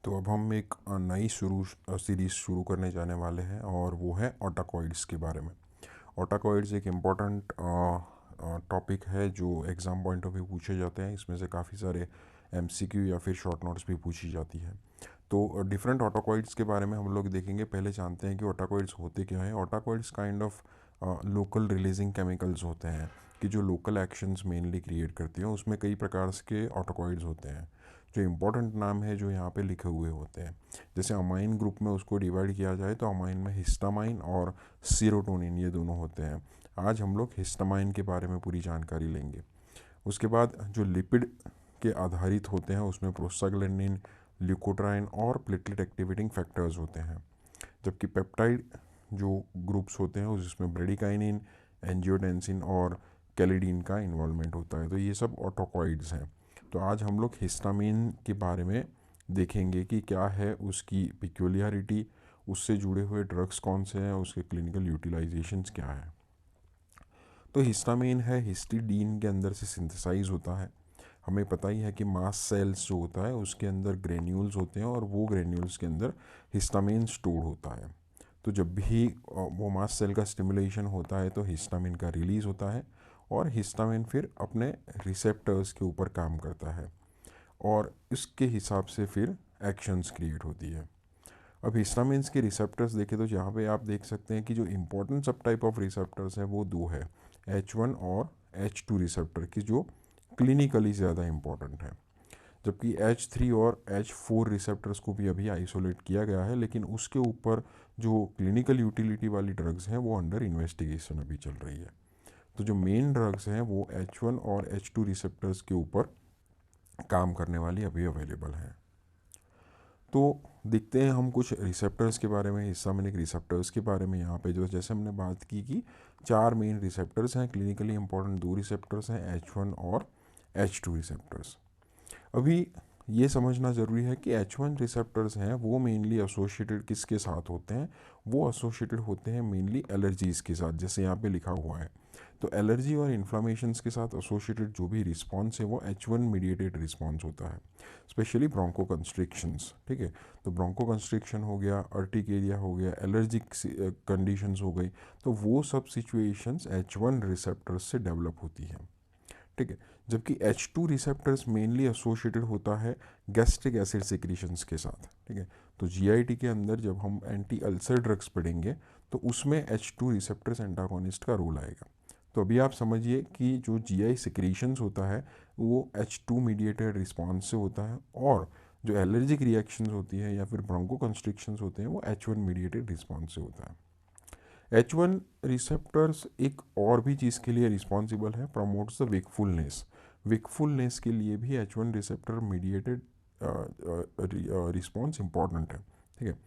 तो अब हम एक नई सीरीज़ शुरू करने जाने वाले हैं और वो है ऑटाकॉइड्स के बारे में। ऑटाकॉइड्स एक इम्पॉर्टेंट टॉपिक है जो एग्ज़ाम पॉइंट ऑफ व्यू पूछे जाते हैं। इसमें से काफ़ी सारे एमसीक्यू या फिर शॉर्ट नोट्स भी पूछी जाती है। तो डिफरेंट ऑटाकॉइड्स के बारे में हम लोग देखेंगे। पहले जानते हैं कि ऑटाकॉइड्स होते क्या हैं। Autacoids kind of local releasing chemicals होते हैं कि जो लोकल एक्शंस मेनली क्रिएट करती हैं। उसमें कई प्रकार के ऑटाकॉइड्स होते हैं। जो इम्पोर्टेंट नाम है जो यहाँ पे लिखे हुए होते हैं, जैसे अमाइन ग्रुप में उसको डिवाइड किया जाए तो अमाइन में हिस्टामाइन और सीरोटोनिन ये दोनों होते हैं। आज हम लोग हिस्टामाइन के बारे में पूरी जानकारी लेंगे। उसके बाद जो लिपिड के आधारित होते हैं उसमें प्रोस्टाग्लैंडिन, ल्यूकोट्राइन और प्लेटलेट एक्टिवेटिंग फैक्टर्स होते हैं। जबकि पेप्टाइड जो ग्रुप्स होते हैं उसमें ब्रेडिकाइनिन, एंजियोटेंसिन और कैलिडीन का इन्वॉल्वमेंट होता है। तो ये सब ऑटोकॉइड्स हैं। तो आज हम लोग हिस्टामिन के बारे में देखेंगे कि क्या है उसकी पिक्यूलियरिटी, उससे जुड़े हुए ड्रग्स कौन से हैं, उसके क्लिनिकल यूटिलाइजेशंस क्या है। तो हिस्टामिन है हिस्टिडीन के अंदर से सिंथेसाइज होता है। हमें पता ही है कि मास्ट सेल्स जो होता है उसके अंदर ग्रेन्यूल्स होते हैं और वो ग्रेन्यूल्स के अंदर हिस्टामिन स्टोर होता है। तो जब भी वो मास्ट सेल का स्टिमुलेशन होता है तो हिस्टामिन का रिलीज़ होता है और हिस्टामिन फिर अपने रिसेप्टर्स के ऊपर काम करता है और इसके हिसाब से फिर एक्शंस क्रिएट होती है। अब हिस्टामिन्स के रिसेप्टर्स देखें तो यहाँ पे आप देख सकते हैं कि जो इम्पोर्टेंट सब टाइप ऑफ रिसेप्टर्स हैं वो दो है, H1 और H2 रिसेप्टर की, जो क्लिनिकली ज़्यादा इम्पोर्टेंट है। जबकि H3 और H4 रिसेप्टर्स को भी अभी आइसोलेट किया गया है, लेकिन उसके ऊपर जो क्लिनिकल यूटिलिटी वाली ड्रग्स हैं वो अंडर इन्वेस्टिगेशन अभी चल रही है। तो जो मेन ड्रग्स हैं वो H1 और H2 रिसेप्टर्स के ऊपर काम करने वाली अभी अवेलेबल हैं। तो देखते हैं हम कुछ रिसेप्टर्स के बारे में, हिस्टामिनिक रिसेप्टर्स के बारे में। यहाँ पे जो जैसे हमने बात की कि चार मेन रिसेप्टर्स हैं, क्लिनिकली इंपॉर्टेंट दो रिसेप्टर्स हैं, H1 और H2 रिसेप्टर्स। अभी ये समझना ज़रूरी है कि H1 रिसेप्टर्स हैं वो मेनली एसोसिएटेड किसके साथ होते हैं, वो एसोसिएटेड होते हैं मेनली एलर्जीज़ के साथ, जैसे यहाँ पे लिखा हुआ है। तो एलर्जी और इन्फ्लामेशंस के साथ एसोसिएटेड जो भी रिस्पॉन्स है वो H1 मीडिएटेड रिस्पॉन्स होता है, स्पेशली ब्रोंको कंस्ट्रिक्शंस। ठीक है, तो ब्रोंको कंस्ट्रिक्शन हो गया, अर्टिकेरिया हो गया, एलर्जिक कंडीशंस हो गई, तो वो सब सिचुएशंस H1 रिसेप्टर्स से डेवलप होती हैं। ठीक है, जबकि H2 रिसेप्टर्स मेनली एसोसिएटेड होता है गैस्ट्रिक एसिड सिक्रीशंस के साथ। ठीक है, तो जीआईटी के अंदर जब हम एंटी अल्सर ड्रग्स पढ़ेंगे तो उसमें H2 रिसेप्टर्स एंटागोनिस्ट का रोल आएगा। तो अभी आप समझिए कि जो जीआई सिक्रीशंस होता है वो H2 मीडिएटेड रिस्पॉन्स से होता है, और जो एलर्जिक रिएक्शंस होती है या फिर ब्रोंको कंस्ट्रिक्शंस होते हैं वो H1 मीडिएटेड रिस्पॉन्स से होता है। H1 रिसेप्टर्स एक और भी चीज़ के लिए रिस्पॉन्सिबल है, प्रमोट्स द वेकफुलनेस। वेकफुलनेस के लिए भी H1 receptor mediated response important है। ठीक है,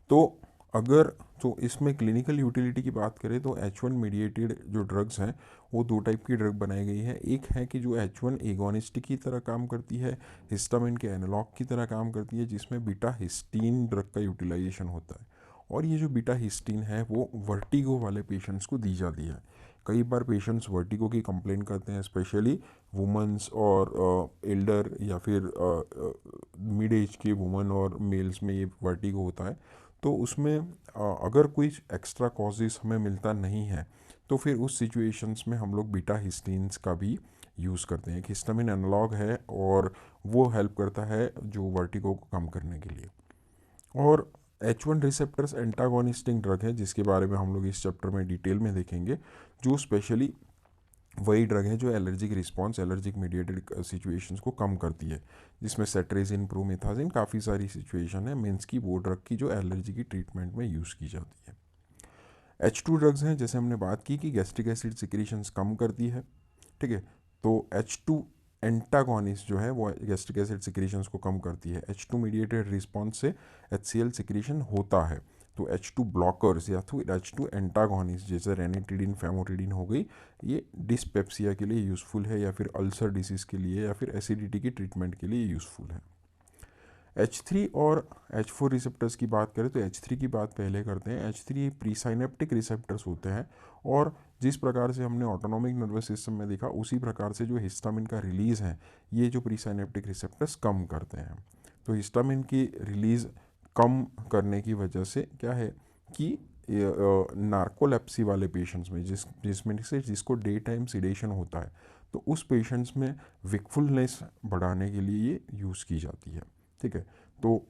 तो अगर तो इसमें क्लिनिकल यूटिलिटी की बात करें तो H1 मीडिएटेड जो ड्रग्स हैं वो दो टाइप की ड्रग बनाई गई है। एक है कि जो H1 एगोनिस्ट की तरह काम करती है, हिस्टामिन के एनालॉग की तरह काम करती है, जिसमें बीटा हिस्टीन ड्रग का यूटिलाइजेशन होता है। और ये जो बीटा हिस्टीन है वो वर्टिगो वाले पेशेंट्स को दी जाती है। कई बार पेशेंट्स वर्टिगो की कंप्लेन करते हैं, स्पेशली वुमेंस और एल्डर या फिर मिड एज के वुमेन और मेल्स में ये वर्टिगो होता है। तो उसमें अगर कोई एक्स्ट्रा कॉजेस हमें मिलता नहीं है तो फिर उस सिचुएशंस में हम लोग बीटा हिस्टीन्स का भी यूज़ करते हैं। एक हिस्टामिन एनालॉग है और वो हेल्प करता है जो वर्टिगो को कम करने के लिए। और H1 रिसेप्टर्स एंटागोनिस्टिक ड्रग है जिसके बारे में हम लोग इस चैप्टर में डिटेल में देखेंगे, जो स्पेशली वही ड्रग है जो allergic response, allergic mediated situations को कम करती है, जिसमें सेट्रेजिन, प्रोमेथाजिन, काफ़ी सारी सिचुएशन है मीन्स की वो ड्रग की जो एलर्जी की ट्रीटमेंट में यूज़ की जाती है। H2 ड्रग्स हैं, जैसे हमने बात की कि गैस्ट्रिक एसिड सिक्रीशंस कम करती है। ठीक है, तो H2 एंटागोनिस्ट जो है वो गैस्ट्रिक एसिड सिक्रीशंस को कम करती है। H2 मीडिएटेड रिस्पॉन्स से HCl सिक्रीशन होता है। तो H2 ब्लॉकर्स या फिर H2 एंटागोनिस्ट जैसे रेनिटिडिन, फेमोटिडिन हो गई, ये डिस्पेप्सिया के लिए यूज़फुल है, या फिर अल्सर डिसीज़ के लिए, या फिर एसिडिटी की ट्रीटमेंट के लिए यूज़फुल है। H3 और H4 रिसेप्टर्स की बात करें तो H3 की बात पहले करते हैं। H3 प्रीसाइनेप्टिक रिसेप्टर्स होते हैं, और जिस प्रकार से हमने ऑटोनॉमिक नर्वस सिस्टम में देखा उसी प्रकार से जो हिस्टामिन का रिलीज़ है ये जो प्रीसाइनेप्टिक रिसेप्टर्स कम करते हैं। तो हिस्टामिन की रिलीज़ कम करने की वजह से क्या है कि नार्कोलेप्सी वाले पेशेंट्स में जिसमें से जिसको डे टाइम सिडेशन होता है, तो उस पेशेंट्स में विकफुलनेस बढ़ाने के लिए ये यूज़ की जाती है। ठीक है, तो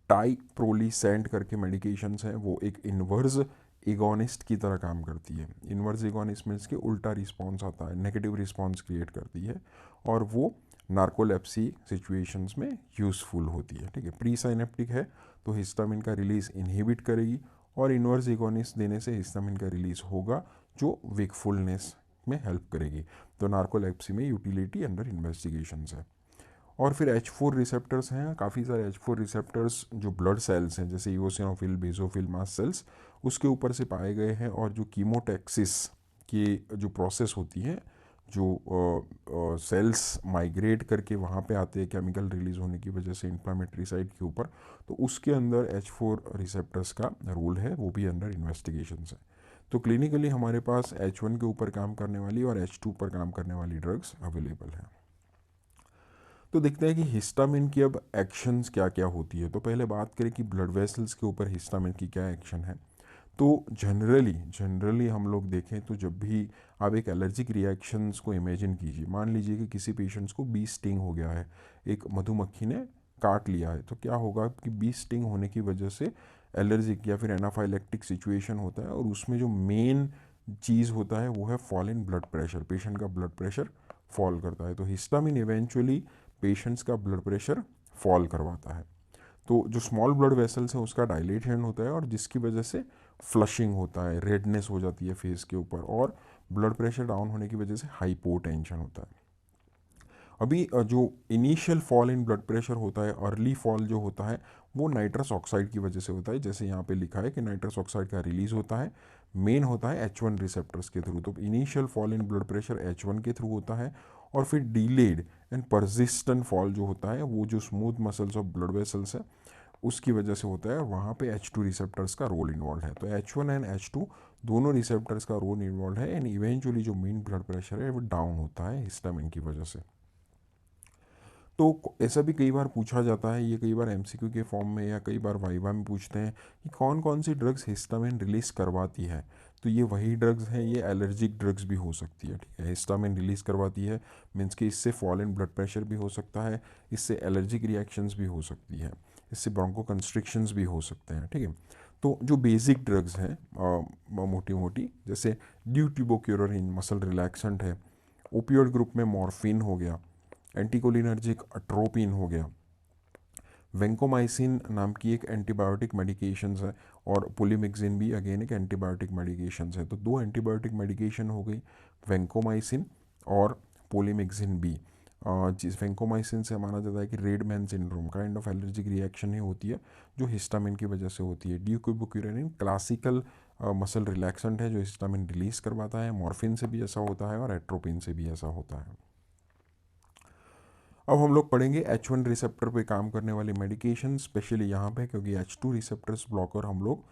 टाइप्रोलिसेंट करके मेडिकेशंस हैं, वो एक इन्वर्स एगोनिस्ट की तरह काम करती है। इन्वर्स एगोनिस्ट मीन्स कि उल्टा रिस्पॉन्स आता है, नेगेटिव रिस्पॉन्स क्रिएट करती है, और वो नार्कोलेप्सी सिचुएशंस में यूज़फुल होती है। ठीक है, प्री साइनेप्टिक है तो हिस्टामिन का रिलीज इनहिबिट करेगी, और इन्वर्स एगोनिस्ट देने से हिस्टामिन का रिलीज होगा जो वेकफुलनेस में हेल्प करेगी। तो नार्कोलेप्सी में यूटिलिटी अंडर इन्वेस्टिगेशंस है। और फिर H4 रिसेप्टर्स हैं, काफ़ी सारे H4 रिसेप्टर्स जो ब्लड सेल्स हैं जैसे इओसिनोफिल, बेसोफिल, मास्ट सेल्स, उसके ऊपर से पाए गए हैं, और जो कीमोटैक्सिस की जो प्रोसेस होती है, जो सेल्स माइग्रेट करके वहाँ पे आते हैं केमिकल रिलीज होने की वजह से इन्फ्लामेटरी साइट के ऊपर, तो उसके अंदर H4 रिसेप्टर्स का रोल है, वो भी अंडर इन्वेस्टिगेशन है। तो क्लिनिकली हमारे पास H1 के ऊपर काम करने वाली और H2 पर काम करने वाली ड्रग्स अवेलेबल है। तो देखते हैं कि हिस्टामिन की अब एक्शंस क्या क्या होती है। तो पहले बात करें कि ब्लड वेसल्स के ऊपर हिस्टामिन की क्या एक्शन है। तो जनरली हम लोग देखें तो जब भी आप एक एलर्जिक रिएक्शंस को इमेजिन कीजिए, मान लीजिए कि किसी पेशेंट्स को बी स्टिंग हो गया है, एक मधुमक्खी ने काट लिया है, तो क्या होगा कि बी स्टिंग होने की वजह से एलर्जिक या फिर एनाफाइलेक्टिक सिचुएशन होता है, और उसमें जो मेन चीज़ होता है वो है fall in blood pressure, patient का ब्लड प्रेशर फॉल करता है। तो हिस्टामिन इवेंचुअली पेशेंट्स का ब्लड प्रेशर फॉल करवाता है। तो जो स्मॉल ब्लड वेसल्स है उसका डायलेशन होता है, और जिसकी वजह से फ्लशिंग होता है, रेडनेस हो जाती है फेस के ऊपर, और ब्लड प्रेशर डाउन होने की वजह से हाइपोटेंशन होता है। अभी जो initial fall in blood pressure होता है, अर्ली फॉल जो होता है, वो नाइट्रस ऑक्साइड की वजह से होता है, जैसे यहाँ पे लिखा है कि नाइट्रस ऑक्साइड का रिलीज होता है, मेन होता है H1 रिसेप्टर्स के थ्रू। तो initial fall in blood pressure H1 के थ्रू होता है, और फिर डिलेड एंड परसिस्टेंट फॉल जो होता है वो जो smooth muscles of blood vessels है उसकी वजह से होता है, वहाँ पे H2 रिसेप्टर्स का रोल इन्वॉल्व है। तो H1 एंड H2 दोनों रिसेप्टर्स का रोल इन्वॉल्व है, एंड इवेंचुअली जो मीन ब्लड प्रेशर है वो डाउन होता है हिस्टामिन की वजह से। तो ऐसा भी कई बार पूछा जाता है, ये कई बार एमसीक्यू के फॉर्म में या कई बार वाइवा में पूछते हैं कि कौन कौन सी ड्रग्स हिस्टामिन रिलीज करवाती है। तो ये वही ड्रग्स हैं, ये एलर्जिक ड्रग्स भी हो सकती है। ठीक है, हिस्टामिन रिलीज करवाती है मीन्स कि इससे फॉल इन ब्लड प्रेशर भी हो सकता है, इससे एलर्जिक रिएक्शंस भी हो सकती है, इससे ब्रोंको कंस्ट्रिक्शंस भी हो सकते हैं। ठीक है, तो जो बेसिक ड्रग्स हैं मोटी मोटी, जैसे ड्यूटिबोक्यूरिन मसल रिलैक्सेंट है, ओपियोइड ग्रुप में मॉर्फिन हो गया, एंटीकोलिनर्जिक अट्रोपिन हो गया, वेंकोमाइसिन नाम की एक एंटीबायोटिक मेडिकेशंस है, और पोलीमिक्सिन भी अगेन एक एंटीबायोटिक मेडिकेशंस है। तो दो एंटीबायोटिक मेडिकेशन हो गई, वेंकोमाइसिन और पोलीमिक्सिन भी। जिस वेंकोमाइसिन से माना जाता है कि red man syndrome kind of allergic reaction ही होती है जो हिस्टामिन की वजह से होती है। ड्यूकोबुक्यूरिन क्लासिकल मसल रिलैक्सेंट है जो हिस्टामिन रिलीज करवाता है, मॉर्फिन से भी ऐसा होता है और एट्रोपिन से भी ऐसा होता है। अब हम लोग पढ़ेंगे H1 रिसेप्टर पे काम करने वाली मेडिकेशन, स्पेशली यहाँ पे, क्योंकि H2 रिसेप्टर्स ब्लॉकर हम लोग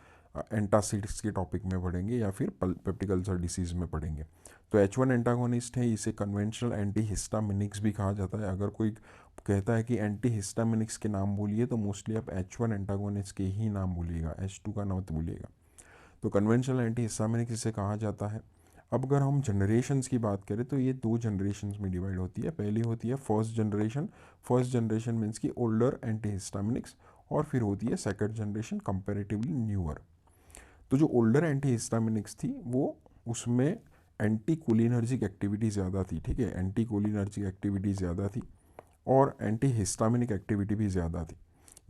एंटासिड्स के टॉपिक में पढ़ेंगे या फिर पेप्टिक अल्सर डिसीज़ में पढ़ेंगे। तो H1 एंटागोनिस्ट है, इसे कन्वेंशनल एंटी हिस्टामिनिक्स भी कहा जाता है। अगर कोई कहता है कि एंटी हिस्टामिनिक्स के नाम बोलिए तो मोस्टली आप H1 एंटागोनिस्ट के ही नाम बोलिएगा, H2 का नाम बोलिएगा। तो कन्वेंशनल एंटी हिस्टामिनिक्स इसे कहा जाता है। अब अगर हम जनरेशन्स की बात करें तो ये दो जनरेशन्स में डिवाइड होती है। पहली होती है फर्स्ट जनरेशन मीन्स की ओल्डर एंटी हिस्टामिनिक्स, और फिर होती है सेकंड जनरेशन कंपैरेटिवली न्यूअर। तो जो ओल्डर एंटी हिस्टामिनिक्स थी वो उसमें एंटी कोलिनर्जिक एक्टिविटी ज़्यादा थी। ठीक है, एंटी कोलिनर्जिक एक्टिविटी ज़्यादा थी और एंटी हिस्टामिनिक एक्टिविटी भी ज़्यादा थी,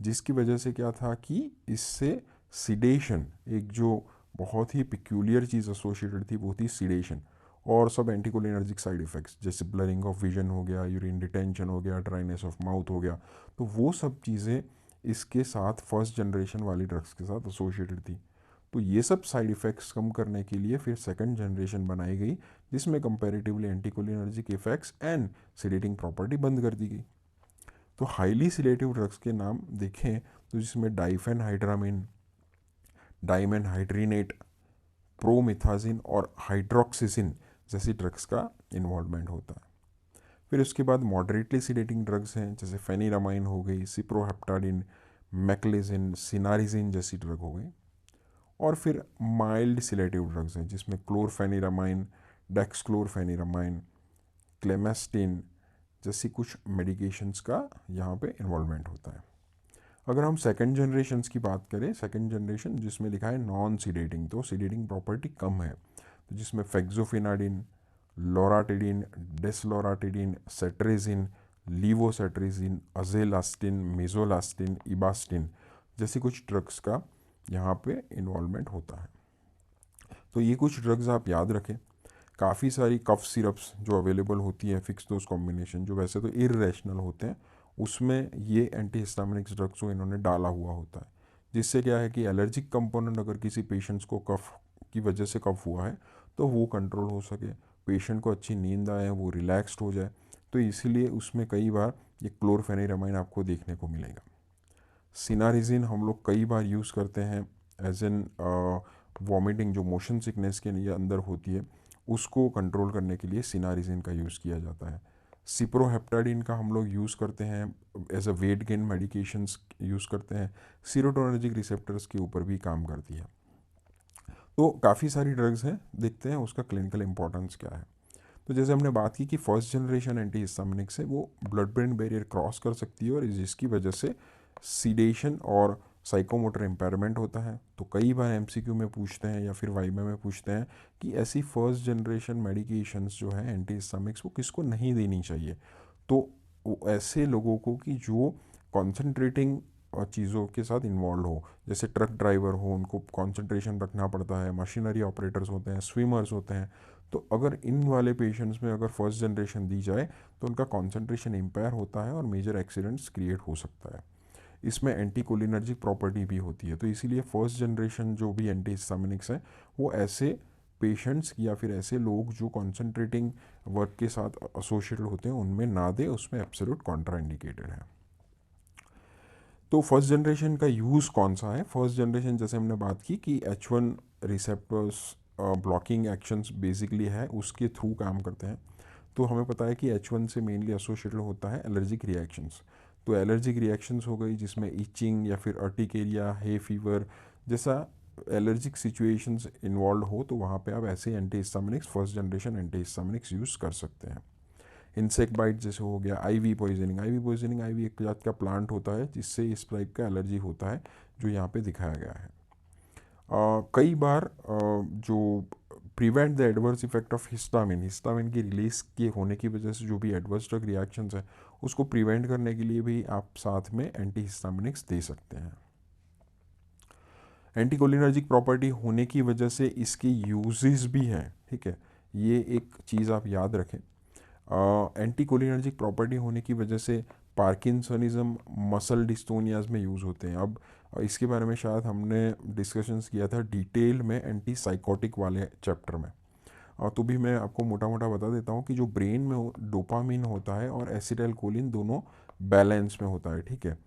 जिसकी वजह से क्या था कि इससे सिडेशन, एक जो बहुत ही पिक्यूलियर चीज़ एसोसिएटेड थी वो थी सिडेशन, और सब एंटीकोलिनर्जिक साइड इफ़ेक्ट्स जैसे ब्लरिंग ऑफ विजन हो गया, यूरिन डिटेंशन हो गया, ड्राइनेस ऑफ माउथ हो गया। तो वो सब चीज़ें इसके साथ फर्स्ट जनरेशन वाली ड्रग्स के साथ एसोसिएटेड थी। तो ये सब साइड इफ़ेक्ट्स कम करने के लिए फिर सेकंड जनरेशन बनाई गई, जिसमें comparatively anticholinergic effects and sedating property बंद कर दी गई। तो हाईली सिलेटिव ड्रग्स के नाम देखें तो जिसमें डाइफेनहाइड्रामिन, डाइमेनहाइड्रीनेट, प्रोमिथाजिन और हाइड्रोक्सिसिन जैसी ड्रग्स का इन्वॉल्वमेंट होता है। फिर उसके बाद मॉडरेटली सीडेटिंग ड्रग्स हैं, जैसे फेनिरामाइन हो गई, सिप्रोहेप्टाडिन, मैक्लेजिन, सिनारिजिन जैसी ड्रग हो गई। और फिर माइल्ड सिलेटिव ड्रग्स हैं, जिसमें क्लोरफेनिरामाइन, डेक्सक्लोरफेनिरामाइन, क्लेमेस्टिन जैसी कुछ मेडिकेशंस का यहाँ पे इन्वॉल्वमेंट होता है। अगर हम सेकेंड जनरेशन्स की बात करें, सेकेंड जनरेशन जिसमें लिखा है नॉन सीडेटिंग, तो सीडेटिंग प्रॉपर्टी कम है, तो जिसमें फेक्सोफिनाडिन, लोराटिडिन, डेसलोराटिडिन, सेट्रेजिन, लीवोसेट्रेजिन, अजेलास्टिन, मिजोलास्टिन, इबास्टिन जैसी कुछ ड्रग्स का यहाँ पे इन्वॉल्वमेंट होता है। तो ये कुछ ड्रग्स आप याद रखें। काफ़ी सारी कफ सिरप्स जो अवेलेबल होती है, फिक्स डोज कॉम्बिनेशन, जो वैसे तो इरेशनल होते हैं, उसमें ये एंटीहिस्टामिनिक्स ड्रग्स को इन्होंने डाला हुआ होता है, जिससे क्या है कि एलर्जिक कंपोनेंट अगर किसी पेशेंट्स को कफ की वजह से कफ हुआ है तो वो कंट्रोल हो सके, पेशेंट को अच्छी नींद आए, वो रिलैक्स्ड हो जाए। तो इसीलिए उसमें कई बार ये क्लोरफेनिरामाइन आपको देखने को मिलेगा। सिनारिजिन हम लोग कई बार यूज़ करते हैं एज एन वॉमिटिंग, जो मोशन सिकनेस के लिए अंदर होती है, उसको कंट्रोल करने के लिए सिनारिजिन का यूज़ किया जाता है। सिप्रोहेप्टाडिन का हम लोग यूज़ करते हैं as a weight gain medications use करते हैं, सीरोटोनर्जिक रिसेप्टर्स के ऊपर भी काम करती है। तो काफ़ी सारी ड्रग्स हैं, देखते हैं उसका क्लिनिकल इंपॉर्टेंस क्या है। तो जैसे हमने बात की कि फर्स्ट जनरेशन एंटीहिस्टामिनिक्स है, वो ब्लड ब्रेन बैरियर क्रॉस कर सकती है और जिसकी वजह से सीडेशन और साइकोमोटर इम्पेयरमेंट होता है। तो कई बार एमसीक्यू में पूछते हैं या फिर वाइवा में पूछते हैं कि ऐसी फर्स्ट जनरेशन मेडिकेशंस जो है एंटीहिस्टामिक्स, वो किसको नहीं देनी चाहिए। तो ऐसे लोगों को कि जो कॉन्सेंट्रेटिंग चीज़ों के साथ इन्वॉल्व हो, जैसे ट्रक ड्राइवर हो, उनको कॉन्सेंट्रेशन रखना पड़ता है, मशीनरी ऑपरेटर्स होते हैं, स्विमर्स होते हैं। तो अगर इन वाले पेशेंट्स में अगर फर्स्ट जनरेशन दी जाए तो उनका कॉन्सेंट्रेशन इम्पेयर होता है और मेजर एक्सीडेंट्स क्रिएट हो सकता है। इसमें एंटीकोलिनर्जिक प्रॉपर्टी भी होती है, तो इसीलिए फर्स्ट जनरेशन जो भी एंटीहिस्टामिनिक्स हैं वो ऐसे पेशेंट्स या फिर ऐसे लोग जो कॉन्सेंट्रेटिंग वर्क के साथ एसोसिएटेड होते हैं उनमें ना दे, उसमें एब्सोल्यूट कॉन्ट्रा इंडिकेटेड है। तो फर्स्ट जनरेशन का यूज़ कौन सा है? फर्स्ट जनरेशन जैसे हमने बात की कि H1 receptors blocking actions basically है, उसके थ्रू काम करते हैं। तो हमें पता है कि H1 से मेनली एसोसिएटेड होता है एलर्जिक रिएक्शंस। तो एलर्जिक रिएक्शंस हो गई जिसमें इचिंग या फिर अर्टिकेरिया, हे फीवर जैसा एलर्जिक सिचुएशंस इन्वॉल्व हो, तो वहाँ पे आप ऐसे antihistaminics, first generation antihistaminics use कर सकते हैं। इंसेक्ट बाइट जैसे हो गया, आईवी पॉइजनिंग, आईवी एक जात का प्लांट होता है जिससे इस टाइप का एलर्जी होता है, जो यहाँ पे दिखाया गया है। कई बार जो prevent the adverse effect of histamine, histamine की रिलीज के होने की वजह से जो भी एडवर्स ड्रग रिएक्शंस है उसको प्रिवेंट करने के लिए भी आप साथ में एंटीहिस्टामिनिक्स दे सकते हैं। एंटीकोलिनर्जिक प्रॉपर्टी होने की वजह से इसके यूजेस भी हैं, ठीक है, ये एक चीज़ आप याद रखें। एंटीकोलिनर्जिक प्रॉपर्टी होने की वजह से पार्किंसनिज्म, मसल डिस्टोनियाज में यूज़ होते हैं। अब इसके बारे में शायद हमने डिस्कशंस किया था डिटेल में एंटी साइकोटिक वाले चैप्टर में, तो भी मैं आपको मोटा मोटा बता देता हूँ कि जो ब्रेन में डोपामिन होता है और एसिटाइलकोलिन दोनों बैलेंस में होता है, ठीक है।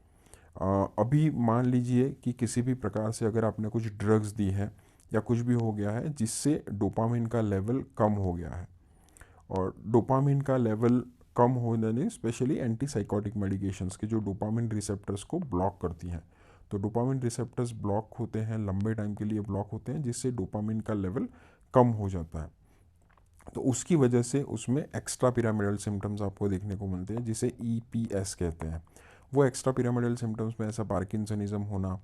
अभी मान लीजिए कि किसी भी प्रकार से अगर आपने कुछ ड्रग्स दी है या कुछ भी हो गया है जिससे डोपामिन का लेवल कम हो गया है, और डोपामिन का लेवल कम होने, स्पेशली एंटी साइकोटिक मेडिकेशंस के जो डोपामिन रिसेप्टर्स को ब्लॉक करती हैं, तो डोपामिन रिसेप्टर्स ब्लॉक होते हैं, लंबे टाइम के लिए ब्लॉक होते हैं, जिससे डोपामिन का लेवल कम हो जाता है। तो उसकी वजह से उसमें एक्स्ट्रा पिरामिडल सिम्टम्स आपको देखने को मिलते हैं, जिसे EPS कहते हैं। वो एक्स्ट्रा पिरामिडल सिम्टम्स में ऐसा पार्किंसनिज्म होना,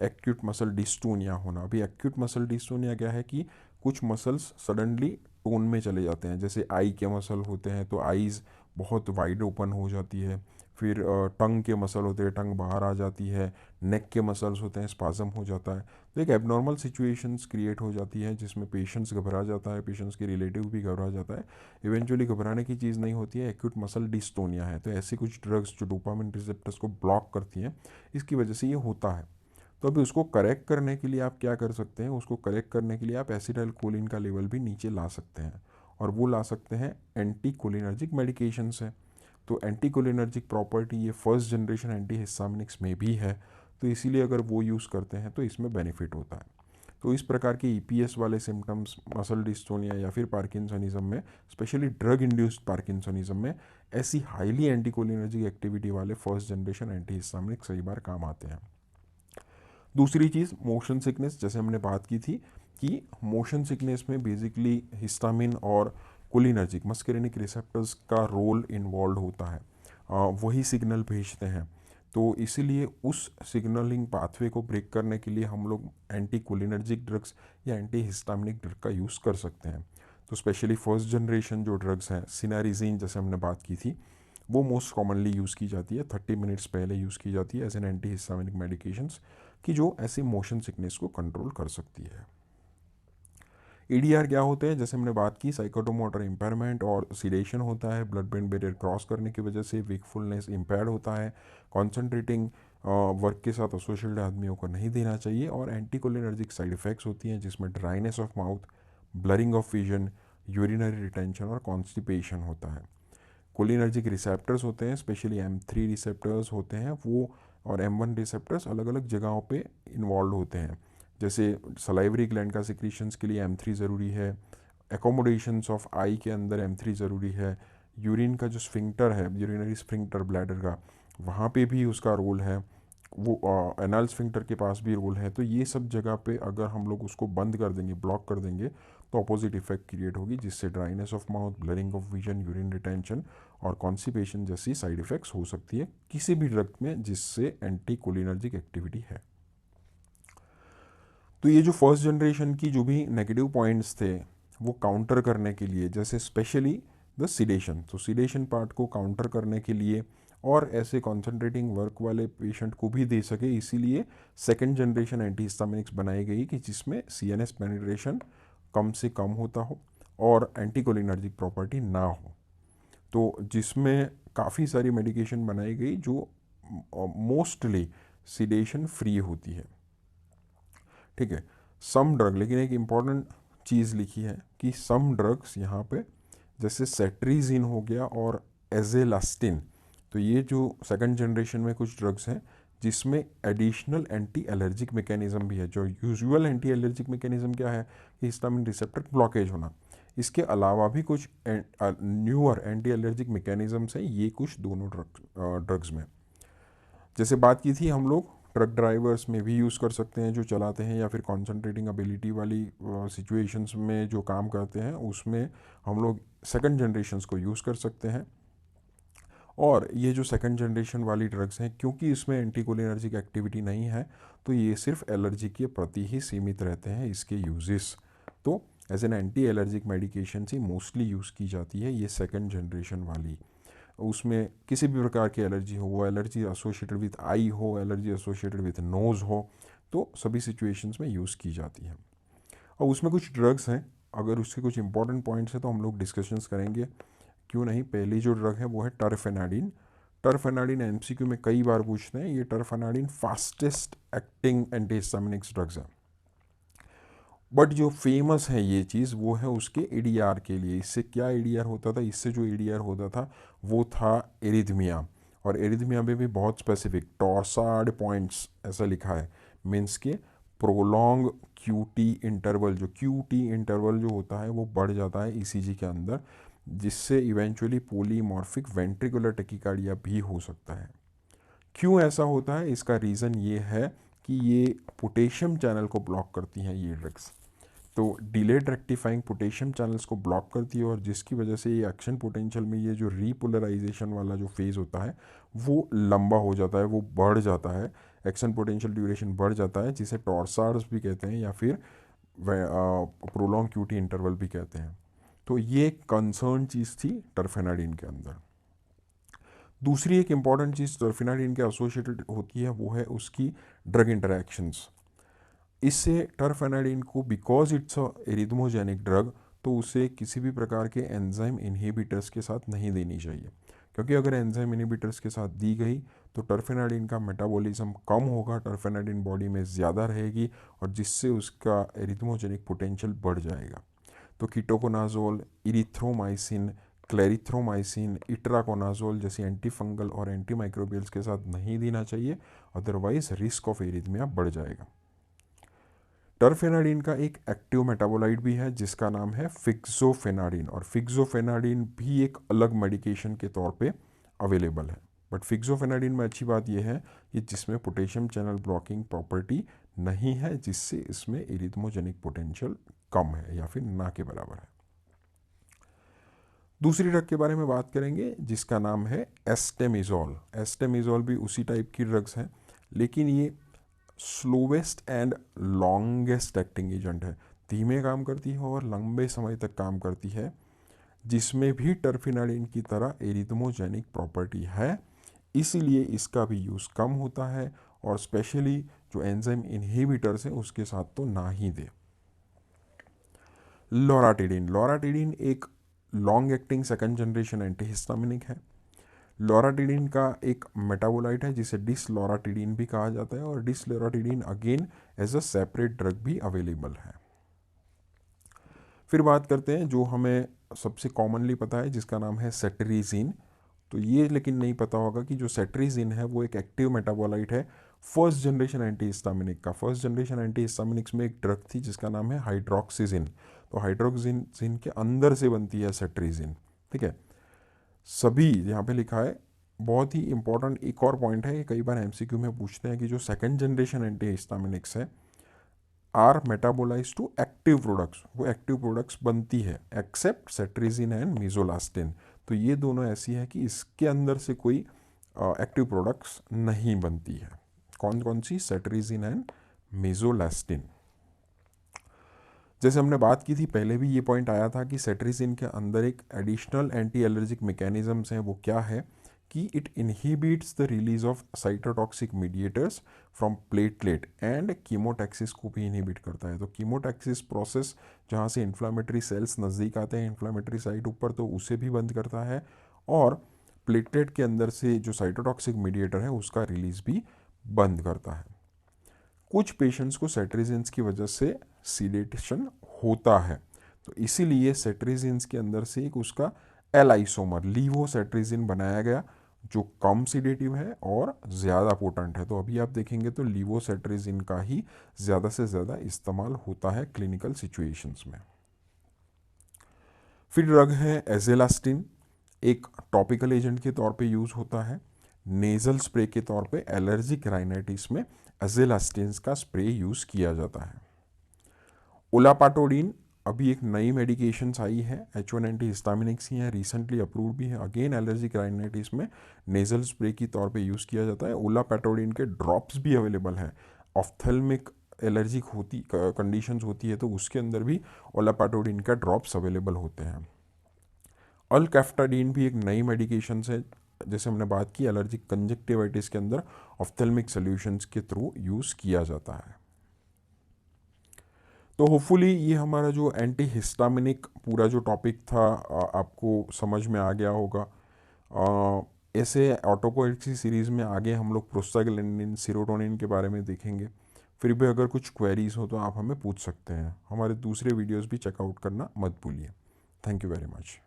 एक्यूट मसल डिस्टोनिया होना। अभी एक्यूट मसल डिस्टोनिया क्या है कि कुछ मसल्स सडनली टोन में चले जाते हैं, जैसे आई के मसल होते हैं तो आईज़ बहुत वाइड ओपन हो जाती है, फिर टंग के मसल होते हैं, टंग बाहर आ जाती है, नेक के मसल्स होते हैं, स्पाजम हो जाता है। तो एक एबनॉर्मल सिचुएशंस क्रिएट हो जाती है जिसमें पेशेंट्स घबरा जाता है, पेशेंट्स के रिलेटिव भी घबरा जाता है। इवेंचुअली घबराने की चीज़ नहीं होती है, एक्यूट मसल डिस्टोनिया है। तो ऐसी कुछ ड्रग्स जो डोपामिन रिसेप्टर्स को ब्लॉक करती हैं, इसकी वजह से ये होता है। तो अभी उसको करेक्ट करने के लिए आप क्या कर सकते हैं? उसको करेक्ट करने के लिए आप एसिटाइलकोलिन का लेवल भी नीचे ला सकते हैं, और वो ला सकते हैं एंटीकोलिनर्जिक मेडिकेशन से। तो एंटीकोलिनर्जिक प्रॉपर्टी ये फर्स्ट जनरेशन एंटीहिस्टामिनिक्स में भी है, तो इसीलिए अगर वो यूज़ करते हैं तो इसमें बेनिफिट होता है। तो इस प्रकार के EPS वाले सिम्टम्स, मसल डिस्टोनिया या फिर पार्किंसनिज्म में, स्पेशली ड्रग इंड्यूस्ड पार्किंसनिज्म में ऐसी हाईली एंटीकोलिनर्जिक एक्टिविटी वाले फर्स्ट जनरेशन एंटीहिस्टामिनिक कई बार काम आते हैं। दूसरी चीज़ मोशन सिकनेस, जैसे हमने बात की थी कि मोशन सिकनेस में बेसिकली हिस्टामिन और कोलिनर्जिक मस्करेनिक रिसेप्टर्स का रोल इन्वॉल्व होता है, वही सिग्नल भेजते हैं। तो इसीलिए उस सिग्नलिंग पाथवे को ब्रेक करने के लिए हम लोग एंटी कोलिनर्जिक ड्रग्स या एंटी हिस्टामिनिक ड्रग का यूज़ कर सकते हैं। तो स्पेशली फर्स्ट जनरेशन जो ड्रग्स हैं, सिनारिजीन जैसे हमने बात की थी, वो मोस्ट कॉमनली यूज़ की जाती है, 30 मिनट्स पहले यूज़ की जाती है as an antihistaminic medications कि जो ऐसी मोशन सिकनेस को कंट्रोल कर सकती है। ईडीआर क्या होते हैं, जैसे हमने बात की, साइकोटोमोटर इम्पेयरमेंट और सीडेशन होता है, ब्लड ब्रेन बैरियर क्रॉस करने की वजह से वेकफुलनेस इम्पेयर्ड होता है, कॉन्सेंट्रेटिंग वर्क के साथ एसोसिएटेड आदमियों को नहीं देना चाहिए, और एंटीकोलिनर्जिक साइड इफ़ेक्ट्स होती हैं जिसमें dryness of mouth, blurring of vision, urinary retention और कॉन्स्टिपेशन होता है। कोलिनर्जिक रिसेप्टर्स होते हैं, स्पेशली M3 रिसेप्टर्स होते हैं वो, और M1 रिसेप्टर्स अलग अलग जगहों पे इन्वॉल्व होते हैं। जैसे सलाइवरी ग्लैंड का सिक्रीशंस के लिए M3 ज़रूरी है, एकोमोडेशंस ऑफ आई के अंदर M3 ज़रूरी है, यूरिन का जो स्फिंक्टर है, यूरिनरी स्फिंक्टर ब्लैडर का, वहाँ पे भी उसका रोल है, वो एनाल स्फिंक्टर के पास भी रोल है। तो ये सब जगह पे अगर हम लोग उसको बंद कर देंगे, ब्लॉक कर देंगे, तो अपोजिट इफेक्ट क्रिएट होगी, जिससे dryness of mouth, blurring of vision, urine retention और कॉन्स्टिपेशन जैसी साइड इफेक्ट्स हो सकती है किसी भी ड्रग में जिससे एंटी कोलिनर्जिक एक्टिविटी है। तो ये जो फर्स्ट जनरेशन की जो भी नेगेटिव पॉइंट्स थे वो काउंटर करने के लिए, जैसे स्पेशली द सीडेशन, तो सीडेशन पार्ट को काउंटर करने के लिए और ऐसे कॉन्सेंट्रेटिंग वर्क वाले पेशेंट को भी दे सके, इसीलिए सेकेंड जनरेशन एंटीहिस्टामिनिक्स बनाई गई कि जिसमें सीएनएस पेनिट्रेशन कम से कम होता हो और एंटीकोलिनर्जिक प्रॉपर्टी ना हो। तो जिसमें काफ़ी सारी मेडिकेशन बनाई गई जो मोस्टली सीडेशन फ्री होती है। ठीक है, सम ड्रग, लेकिन एक इम्पॉर्टेंट चीज़ लिखी है कि सम ड्रग्स यहाँ पे, जैसे सेट्रीजिन हो गया और एजेलास्टिन, तो ये जो सेकंड जनरेशन में कुछ ड्रग्स हैं जिसमें एडिशनल एंटी एलर्जिक मैकेनिज्म भी है। जो यूजुअल एंटी एलर्जिक मैकेनिज्म क्या है कि हिस्टामिन रिसेप्टर ब्लॉकेज होना, इसके अलावा भी कुछ न्यूअर एंटी एलर्जिक मैकेनिज्म्स हैं ये कुछ दोनों ड्रग्स में। जैसे बात की थी हम लोग, ट्रक ड्राइवर्स में भी यूज़ कर सकते हैं जो चलाते हैं, या फिर कॉन्सेंट्रेटिंग एबिलिटी वाली सिचुएशंस में जो काम करते हैं उसमें हम लोग सेकंड जनरेशन्स को यूज़ कर सकते हैं। और ये जो सेकंड जनरेशन वाली ड्रग्स हैं, क्योंकि इसमें एंटीकोलिनर्जिक एक्टिविटी नहीं है, तो ये सिर्फ एलर्जी के प्रति ही सीमित रहते हैं इसके यूजेस। तो as an anti allergic medication ही मोस्टली यूज़ की जाती है ये सेकंड जनरेशन वाली। उसमें किसी भी प्रकार की एलर्जी हो, वो एलर्जी एसोसिएटेड विथ आई हो, एलर्जी एसोसिएटेड विथ नोज़ हो, तो सभी सिचुएशंस में यूज़ की जाती है। और उसमें कुछ ड्रग्स हैं, अगर उसके कुछ इंपॉर्टेंट पॉइंट्स हैं तो हम लोग डिस्कशंस करेंगे, क्यों नहीं। पहली जो ड्रग है वो है टर्फेनाडिन। टर्फेनाडिन एमसीक्यू में कई बार पूछते हैं। ये टर्फेनाडिन फास्टेस्ट एक्टिंग एंटीहिस्टामिनिक्स ड्रग्स है, बट जो फेमस है ये चीज़ वो है उसके एडीआर के लिए। इससे क्या एडीआर होता था, इससे जो एडीआर होता था वो था एरिथमिया, और एरिथमिया में भी बहुत स्पेसिफिक टॉर्सार्ड पॉइंट्स ऐसा लिखा है, मीन्स के प्रोलॉन्ग क्यूटी इंटरवल, जो क्यूटी इंटरवल जो होता है वो बढ़ जाता है ईसीजी के अंदर, जिससे इवेंचुअली पॉलीमॉर्फिक वेंट्रिकुलर टेकिकार्डिया भी हो सकता है। क्यों ऐसा होता है, इसका रीज़न ये है कि ये पोटेशियम चैनल को ब्लॉक करती हैं ये ड्रग्स। तो डिलेड रेक्टिफाइंग पोटेशियम चैनल्स को ब्लॉक करती है, और जिसकी वजह से ये एक्शन पोटेंशियल में ये जो रीपोलराइजेशन वाला जो फेज़ होता है वो लंबा हो जाता है, वो बढ़ जाता है, एक्शन पोटेंशियल ड्यूरेशन बढ़ जाता है, जिसे टॉर्सार्ड्स भी कहते हैं या फिर प्रोलॉन्ग क्यूटी इंटरवल भी कहते हैं। तो ये कंसर्न चीज़ थी टर्फेनाडिन के अंदर। दूसरी एक इम्पॉर्टेंट चीज़ टर्फेनाडिन के एसोसिएटेड होती है वो है उसकी ड्रग इंटरैक्शंस। इससे टर्फेनाडिन को, because it's a arrhythmogenic drug, तो उसे किसी भी प्रकार के एंजाइम इनहिबिटर्स के साथ नहीं देनी चाहिए, क्योंकि अगर एंजाइम इनहिबिटर्स के साथ दी गई तो टर्फेनाडिन का मेटाबॉलिज्म कम होगा, टर्फेनाडिन बॉडी में ज़्यादा रहेगी, और जिससे उसका एरिथमोजेनिक पोटेंशियल बढ़ जाएगा। तो कीटोकोनाजोल, इरिथ्रोमाइसिन, क्लेरिथ्रोमाइसिन, इट्राकोनाजोल जैसी एंटी फंगल और एंटी माइक्रोबियल्स के साथ नहीं देना चाहिए, अदरवाइज रिस्क ऑफ एरिथमिया बढ़ जाएगा। टरफेनाडिन का एक एक्टिव मेटाबोलाइट भी है जिसका नाम है फिक्सोफेनाडिन, और फिक्सोफेनाडिन भी एक अलग मेडिकेशन के तौर पे अवेलेबल है। बट फिक्सोफेनाडिन में अच्छी बात यह है कि जिसमें पोटेशियम चैनल ब्लॉकिंग प्रॉपर्टी नहीं है, जिससे इसमें एरिथमोजेनिक पोटेंशियल कम है या फिर ना के बराबर है। दूसरी ड्रग के बारे में बात करेंगे जिसका नाम है एस्टेमिजोल। एस्टेमिजोल भी उसी टाइप की ड्रग्स हैं, लेकिन ये slowest and longest acting agent है। धीमे काम करती है और लंबे समय तक काम करती है, जिसमें भी टर्फिनाडिन की तरह एरिथमोजेनिक प्रॉपर्टी है, इसीलिए इसका भी यूज़ कम होता है, और स्पेशली जो एंजाइम इनहिबिटर्स हैं उसके साथ तो ना ही दे। लोराटिडिन एक long acting second generation antihistaminic है। लोराटिडिन का एक मेटाबोलाइट है जिसे डिसलोराटिडिन भी कहा जाता है, और desloratadine again as a separate drug भी अवेलेबल है। फिर बात करते हैं जो हमें सबसे कॉमनली पता है जिसका नाम है सेटरीजिन। तो ये लेकिन नहीं पता होगा कि जो सेटरीजिन है वो एक एक्टिव मेटाबोलाइट है फर्स्ट जनरेशन एंटीहिस्टामिनिक का। फर्स्ट जनरेशन एंटीहिस्टामिनिक्स में एक ड्रग थी जिसका नाम है हाइड्रोक्सीजिन। तो हाइड्रोक्सीजिन के अंदर से बनती है सेटरीजिन। ठीक है, सभी यहाँ पे लिखा है। बहुत ही इंपॉर्टेंट एक और पॉइंट है, ये कई बार एमसीक्यू में पूछते हैं कि जो सेकंड जनरेशन एंटीहिस्टामिनिक्स है are metabolize to active products, वो एक्टिव प्रोडक्ट्स बनती है एक्सेप्ट सेट्रिजिन एंड मीजोलास्टिन। तो ये दोनों ऐसी है कि इसके अंदर से कोई एक्टिव प्रोडक्ट्स नहीं बनती है। कौन कौन सी? Cetirizine and मीजोलास्टिन। जैसे हमने बात की थी पहले भी ये पॉइंट आया था कि सेट्रिजिन के अंदर एक एडिशनल एंटी एलर्जिक मैकेनिज्म्स हैं। वो क्या है कि it inhibits the release of cytotoxic mediators from platelet and chemotaxis को भी इनहिबिट करता है। तो कीमोटैक्सिस प्रोसेस जहाँ से इन्फ्लामेटरी सेल्स नज़दीक आते हैं इन्फ्लामेटरी साइट ऊपर, तो उसे भी बंद करता है, और प्लेटलेट के अंदर से जो साइटोटॉक्सिक मीडिएटर है उसका रिलीज भी बंद करता है। कुछ पेशेंट्स को सेट्रिजिन्स की वजह से सीडेशन होता है, तो इसीलिए सेट्रिजिन्स के अंदर से एक उसका एल आइसोमर लीवोसेट्रिजिन बनाया गया जो कम सीडेटिव है और ज़्यादा पोटेंट है। तो अभी आप देखेंगे तो लीवोसेट्रिजिन का ही ज़्यादा से ज़्यादा इस्तेमाल होता है क्लिनिकल सिचुएशंस में। फिर ड्रग है एजेलास्टिन, एक टॉपिकल एजेंट के तौर पे यूज़ होता है। नेज़ल स्प्रे के तौर पे एलर्जिक राइनाइटिस में एजेलास्टिन का स्प्रे यूज़ किया जाता है। ओलापाटोडिन अभी एक नई मेडिकेशंस आई है, H1 एंटीहिस्टामिनिक्स ही है, रिसेंटली अप्रूव भी है, अगेन एलर्जिक राइनाइटिस में नेज़ल स्प्रे की तौर पे यूज़ किया जाता है। ओलापाटोडिन के ड्रॉप्स भी अवेलेबल है। ऑफ्थेल्मिक एलर्जिक होती कंडीशंस होती है तो उसके अंदर भी ओलापाटोडिन का ड्रॉप्स अवेलेबल होते हैं। अल्कैफ्टाडीन भी एक नई मेडिकेशन है, जैसे हमने बात की एलर्जिक कंजक्टिवाइटिस के अंदर ऑफ्थेल्मिक सॉल्यूशंस के थ्रू यूज़ किया जाता है। तो होपफुली ये हमारा जो एंटी हिस्टामिनिक पूरा जो टॉपिक था आपको समझ में आ गया होगा। ऐसे ऑटोकोइड्स की सीरीज़ में आगे हम लोग प्रोस्टाग्लैंडिन, सेरोटोनिन के बारे में देखेंगे। फिर भी अगर कुछ क्वेरीज हो तो आप हमें पूछ सकते हैं। हमारे दूसरे वीडियोस भी चेकआउट करना मत भूलिए। Thank you very much.